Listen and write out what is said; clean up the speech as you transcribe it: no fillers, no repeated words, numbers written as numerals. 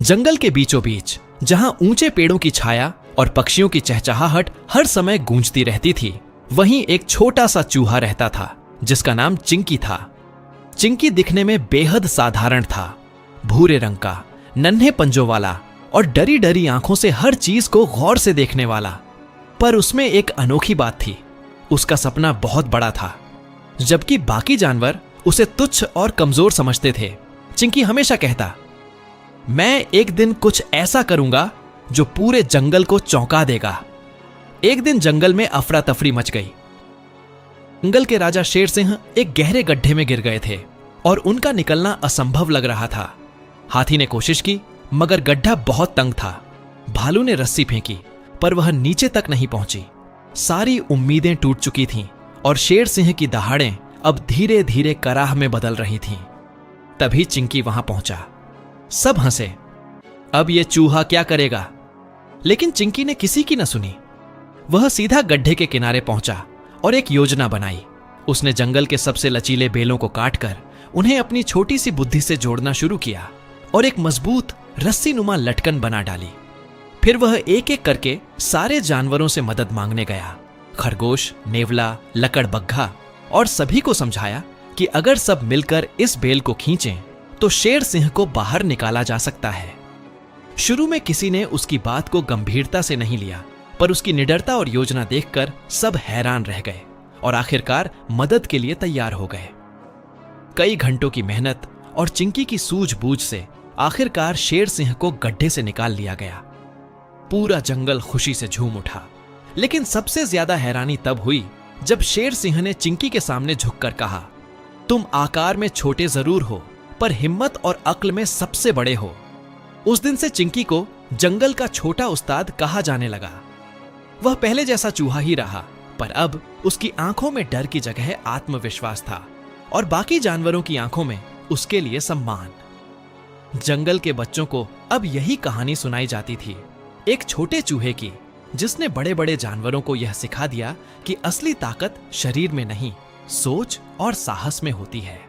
जंगल के बीचों बीच जहां ऊंचे पेड़ों की छाया और पक्षियों की चहचहाहट हर समय गूंजती रहती थी, वहीं एक छोटा सा चूहा रहता था जिसका नाम चिंकी था। चिंकी दिखने में बेहद साधारण था, भूरे रंग का, नन्हे पंजों वाला और डरी डरी आंखों से हर चीज को गौर से देखने वाला। पर उसमें एक अनोखी बात थी, उसका सपना बहुत बड़ा था। जबकि बाकी जानवर उसे तुच्छ और कमजोर समझते थे, चिंकी हमेशा कहता, मैं एक दिन कुछ ऐसा करूंगा जो पूरे जंगल को चौंका देगा। एक दिन जंगल में अफरा तफरी मच गई। जंगल के राजा शेर सिंह एक गहरे गड्ढे में गिर गए थे और उनका निकलना असंभव लग रहा था। हाथी ने कोशिश की मगर गड्ढा बहुत तंग था। भालू ने रस्सी फेंकी पर वह नीचे तक नहीं पहुंची। सारी उम्मीदें टूट चुकी थीं और शेर सिंह की दहाड़ें अब धीरे धीरे कराह में बदल रही थीं। तभी चिंकी वहां पहुंचा। सब हंसे, अब यह चूहा क्या करेगा? लेकिन चिंकी ने किसी की न सुनी। वह सीधा गड्ढे के किनारे पहुंचा और एक योजना बनाई। उसने जंगल के सबसे लचीले बेलों को काटकर उन्हें अपनी छोटी सी बुद्धि से जोड़ना शुरू किया और एक मजबूत रस्सी नुमा लटकन बना डाली। फिर वह एक एक करके सारे जानवरों से मदद मांगने गया। खरगोश, नेवला, लकड़बग्घा और सभी को समझाया कि अगर सब मिलकर इस बेल को खींचें तो शेर सिंह को बाहर निकाला जा सकता है। शुरू में किसी ने उसकी बात को गंभीरता से नहीं लिया, पर उसकी निडरता और योजना देखकर सब हैरान रह गए और आखिरकार मदद के लिए तैयार हो गए। कई घंटों की मेहनत और चिंकी की सूझबूझ से आखिरकार शेर सिंह को गड्ढे से निकाल लिया गया। पूरा जंगल खुशी से झूम उठा। लेकिन सबसे ज्यादा हैरानी तब हुई जब शेर सिंह ने चिंकी के सामने झुककर कहा, तुम आकार में छोटे जरूर हो पर हिम्मत और अक्ल में सबसे बड़े हो। उस दिन से चिंकी को जंगल का छोटा उस्ताद कहा जाने लगा। वह पहले जैसा चूहा ही रहा, पर अब उसकी आंखों में डर की जगह आत्मविश्वास था और बाकी जानवरों की आंखों में उसके लिए सम्मान। जंगल के बच्चों को अब यही कहानी सुनाई जाती थी, एक छोटे चूहे की जिसने बड़े बड़े जानवरों को यह सिखा दिया कि असली ताकत शरीर में नहीं, सोच और साहस में होती है।